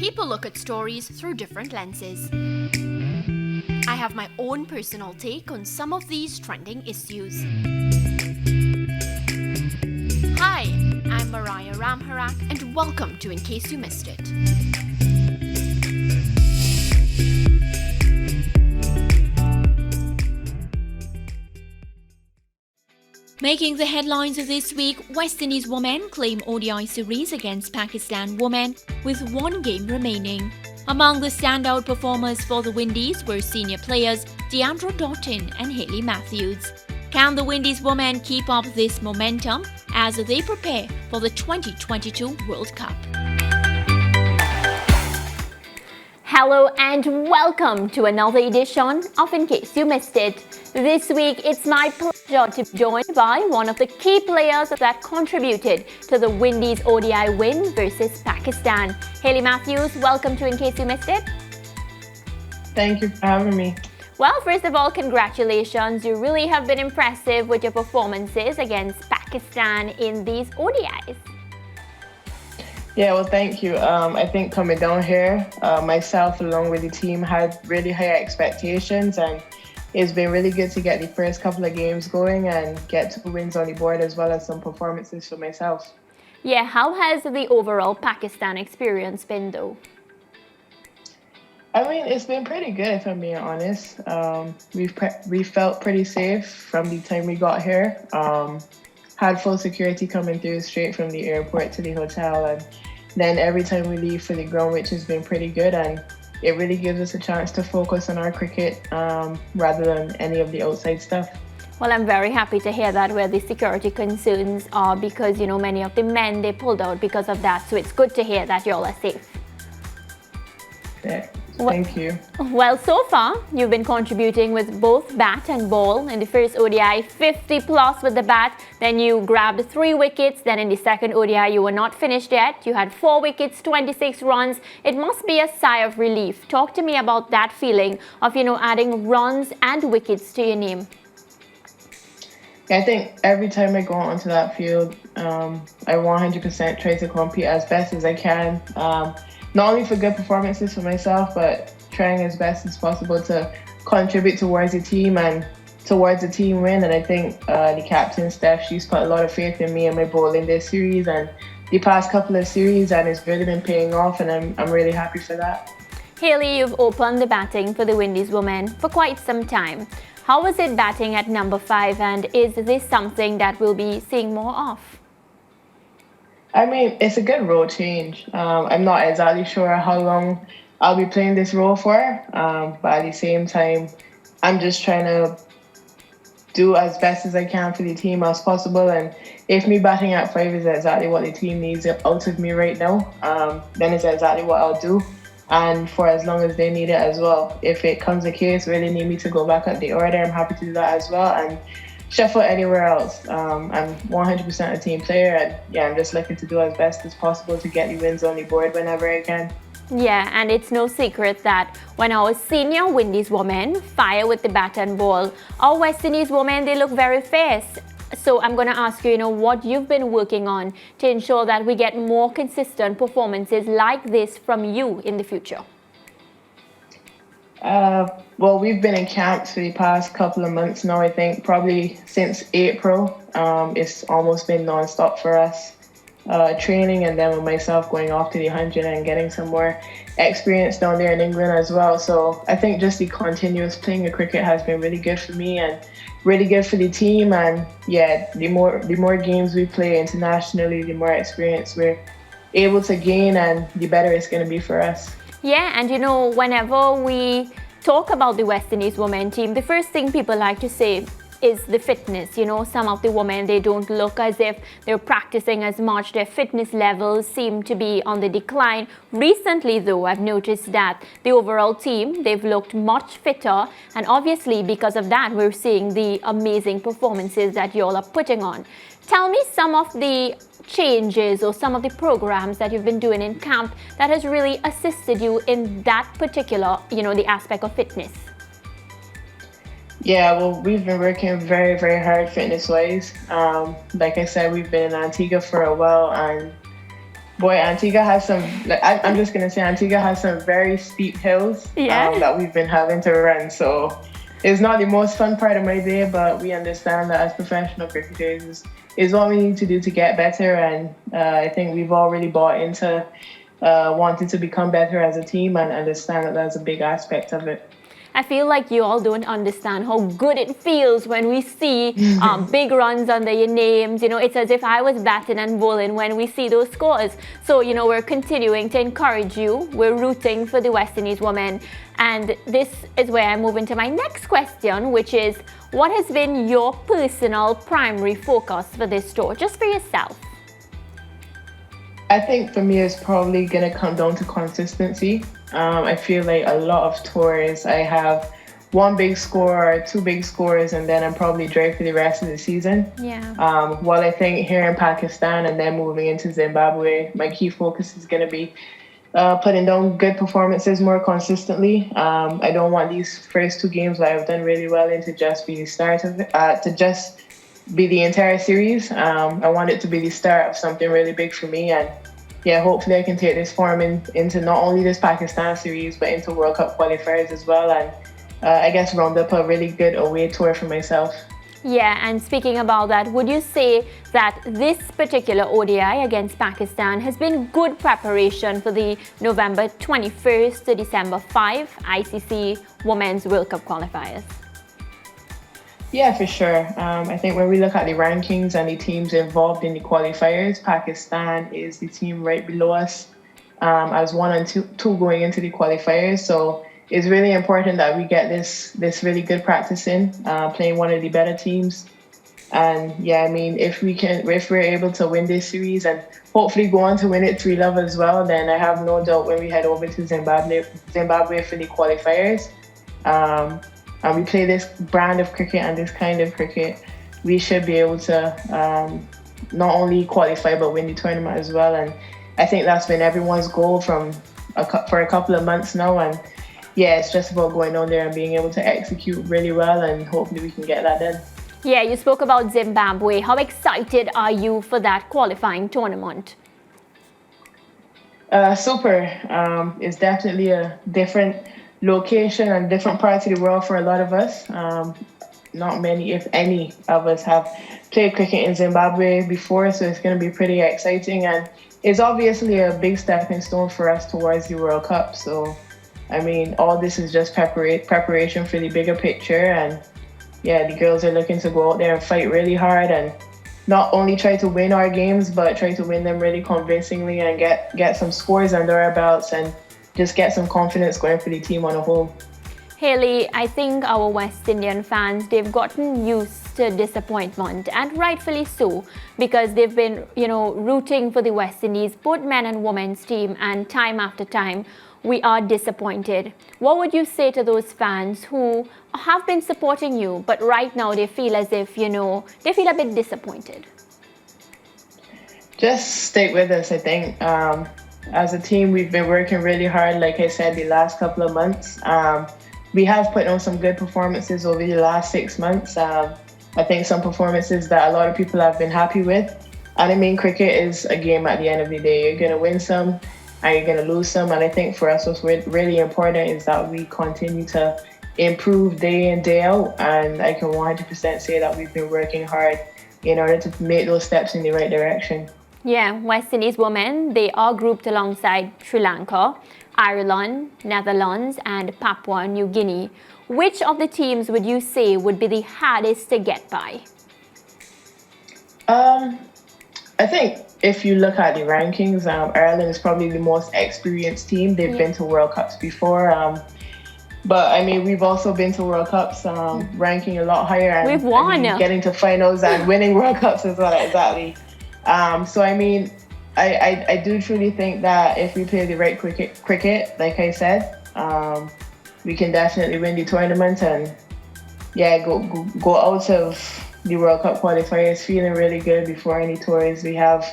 People look at stories through different lenses. I have my own personal take on some of these trending issues. Hi, I'm Mariah Ramharack and welcome to In Case You Missed It. Making the headlines this week, West Indies women claim ODI series against Pakistan women with one game remaining. Among the standout performers for the Windies were senior players Deandra Doughton and Hayley Mathews. Can the Windies women keep up this momentum as they prepare for the 2022 World Cup? Hello and welcome to another edition of In Case You Missed It. This week, it's my pleasure to be joined by one of the key players that contributed to the Windies ODI win versus Pakistan. Hayley Mathews, welcome to In Case You Missed It. Thank you for having me. Well, first of all, congratulations. You really have been impressive with your performances against Pakistan in these ODIs. Yeah, well, thank you. I think coming down here, myself along with the team had really high expectations, and it's been really good to get the first couple of games going and get 2 wins on the board as well as some performances for myself. Yeah, how has the overall Pakistan experience been though? I mean, it's been pretty good if I'm being honest. We felt pretty safe from the time we got here. Had full security coming through straight from the airport to the hotel, and then every time we leave for the ground, which has been pretty good, and it really gives us a chance to focus on our cricket rather than any of the outside stuff. Well, I'm very happy to hear that where the security concerns are because, you know, many of the men, they pulled out because of that. So it's good to hear that y'all are safe. Yeah. Thank you. Well, so far, you've been contributing with both bat and ball. In the first ODI, 50 plus with the bat. Then you grabbed 3 wickets. Then in the second ODI, you were not finished yet. You had 4 wickets, 26 runs. It must be a sigh of relief. Talk to me about that feeling of, you know, adding runs and wickets to your name. I think every time I go onto that field, I 100% try to compete as best as I can. Not only for good performances for myself, but trying as best as possible to contribute towards the team and towards the team win. And I think the captain, Steph, she's put a lot of faith in me and my bowling this series and the past couple of series, and it's really been paying off, and I'm really happy for that. Hayley, you've opened the batting for the Windies women for quite some time. How was it batting at number 5, and is this something that we'll be seeing more of? I mean, it's a good role change. I'm not exactly sure how long I'll be playing this role for, but at the same time, I'm just trying to do as best as I can for the team as possible. And if me batting at 5 is exactly what the team needs out of me right now, then it's exactly what I'll do. And for as long as they need it as well. If it comes a case where they need me to go back up the order, I'm happy to do that as well. And shuffle anywhere else. I'm 100% a team player, and yeah, I'm just looking to do as best as possible to get the wins on the board whenever I can. Yeah, and it's no secret that when our senior Windies women fire with the bat and ball, our West Indies women, they look very fierce. So I'm going to ask you, what you've been working on to ensure that we get more consistent performances like this from you in the future. Well, we've been in camp for the past couple of months now, I think, probably since April. It's almost been non-stop for us, training, and then with myself going off to the 100 and getting some more experience down there in England as well. So I think just the continuous playing of cricket has been really good for me and really good for the team. And yeah, the more games we play internationally, the more experience we're able to gain, and the better it's going to be for us. Yeah, and whenever we talk about the West Indies women team, the first thing people like to say is the fitness. Some of the women, they don't look as if they're practicing as much. Their fitness levels seem to be on the decline. Recently, though, I've noticed that the overall team, they've looked much fitter. And obviously, because of that, we're seeing the amazing performances that y'all are putting on. Tell me some of the changes or some of the programs that you've been doing in camp that has really assisted you in that particular, the aspect of fitness. Yeah, well, we've been working very, very hard fitness-wise. Like I said, we've been in Antigua for a while, and Boy, Antigua has some, like, I'm just going to say Antigua has some very steep hills Yeah. that we've been having to run. So it's not the most fun part of my day, but we understand that as professional cricketers is what we need to do to get better. And I think we've all really bought into wanting to become better as a team and understand that that's a big aspect of it. I feel like you all don't understand how good it feels when we see big runs under your names. You know, it's as if I was batting and bowling when we see those scores. So, you know, we're continuing to encourage you. We're rooting for the West Indies women. And this is where I move into my next question, which is, what has been your personal primary focus for this tour, just for yourself? I think for me, it's probably going to come down to consistency. I feel like a lot of tours, I have one big score or two big scores, and then I'm probably dry for the rest of the season. Yeah. While I think here in Pakistan and then moving into Zimbabwe, my key focus is going to be putting down good performances more consistently. I don't want these first two games that I've done really well in to just be the start of it, to just be the entire series. I want it to be the start of something really big for me, and yeah, hopefully I can take this form into not only this Pakistan series, but into World Cup qualifiers as well, and I guess round up a really good away tour for myself. Yeah, and speaking about that, would you say that this particular ODI against Pakistan has been good preparation for the November 21st to December 5 ICC Women's World Cup qualifiers? Yeah, for sure. I think when we look at the rankings and the teams involved in the qualifiers, Pakistan is the team right below us as 1 and 2 going into the qualifiers. So it's really important that we get this really good practice in, playing one of the better teams. And yeah, I mean, if we're able to win this series and hopefully go on to win it 3-love as well, then I have no doubt when we head over to Zimbabwe for the qualifiers. And we play this brand of cricket and this kind of cricket, we should be able to not only qualify but win the tournament as well. And I think that's been everyone's goal for a couple of months now. And yeah, it's just about going on there and being able to execute really well, and hopefully we can get that done. Yeah, you spoke about Zimbabwe. How excited are you for that qualifying tournament? Super. It's definitely a different location and different parts of the world for a lot of us. Not many, if any, of us have played cricket in Zimbabwe before, so it's going to be pretty exciting, and it's obviously a big stepping stone for us towards the World Cup. So, I mean, all this is just preparation for the bigger picture, and yeah, the girls are looking to go out there and fight really hard and not only try to win our games, but try to win them really convincingly and get some scores under our belts and just get some confidence going for the team on a whole. Hayley, I think our West Indian fans, they've gotten used to disappointment, and rightfully so, because they've been, rooting for the West Indies, both men and women's team, and time after time, we are disappointed. What would you say to those fans who have been supporting you, but right now they feel as if, they feel a bit disappointed? Just stick with us, I think. As a team, we've been working really hard, like I said, the last couple of months. We have put on some good performances over the last 6 months. I think some performances that a lot of people have been happy with. And I mean, cricket is a game at the end of the day. You're going to win some and you're going to lose some. And I think for us, what's really important is that we continue to improve day in, day out. And I can 100% say that we've been working hard in order to make those steps in the right direction. Yeah, West Indies women, they are grouped alongside Sri Lanka, Ireland, Netherlands, and Papua New Guinea. Which of the teams would you say would be the hardest to get by? I think if you look at the rankings, Ireland is probably the most experienced team. They've been to World Cups before. But I mean, we've also been to World Cups, ranking a lot higher. And we've won. Getting to finals and winning World Cups as well, exactly. So I mean, I do truly think that if we play the right cricket, like I said, we can definitely win the tournament and go out of the World Cup qualifiers feeling really good before any tours we have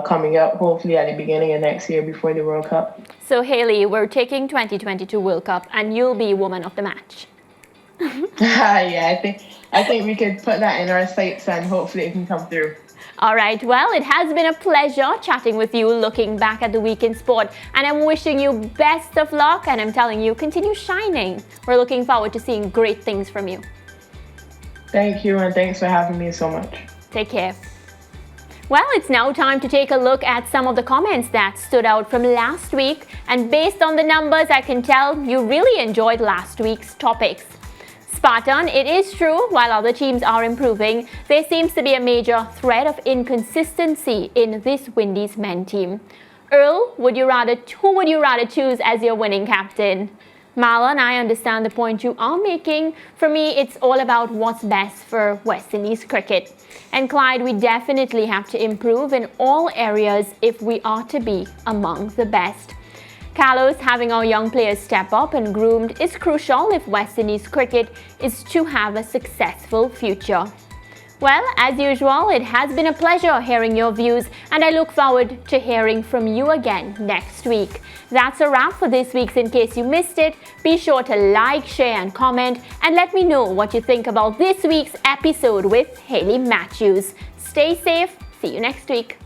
coming up, hopefully at the beginning of next year before the World Cup. So Hayley, we're taking 2022 World Cup and you'll be woman of the match. Yeah, I think we could put that in our sights and hopefully it can come through. All right, well, it has been a pleasure chatting with you, looking back at the week in sport, and I'm wishing you best of luck, and I'm telling you, continue shining. We're looking forward to seeing great things from you. Thank you, and thanks for having me so much. Take care. Well, it's now time to take a look at some of the comments that stood out from last week, and based on the numbers, I can tell you really enjoyed last week's topics. Spartan, it is true, while other teams are improving, there seems to be a major thread of inconsistency in this Windies men team. Earl, who would you rather choose as your winning captain? Marlon, I understand the point you are making. For me, it's all about what's best for West Indies cricket. And Clyde, we definitely have to improve in all areas if we are to be among the best. Carlos, having our young players step up and groomed is crucial if West Indies cricket is to have a successful future. Well, as usual, it has been a pleasure hearing your views, and I look forward to hearing from you again next week. That's a wrap for this week's In Case You Missed It. Be sure to like, share and comment, and let me know what you think about this week's episode with Hayley Mathews. Stay safe. See you next week.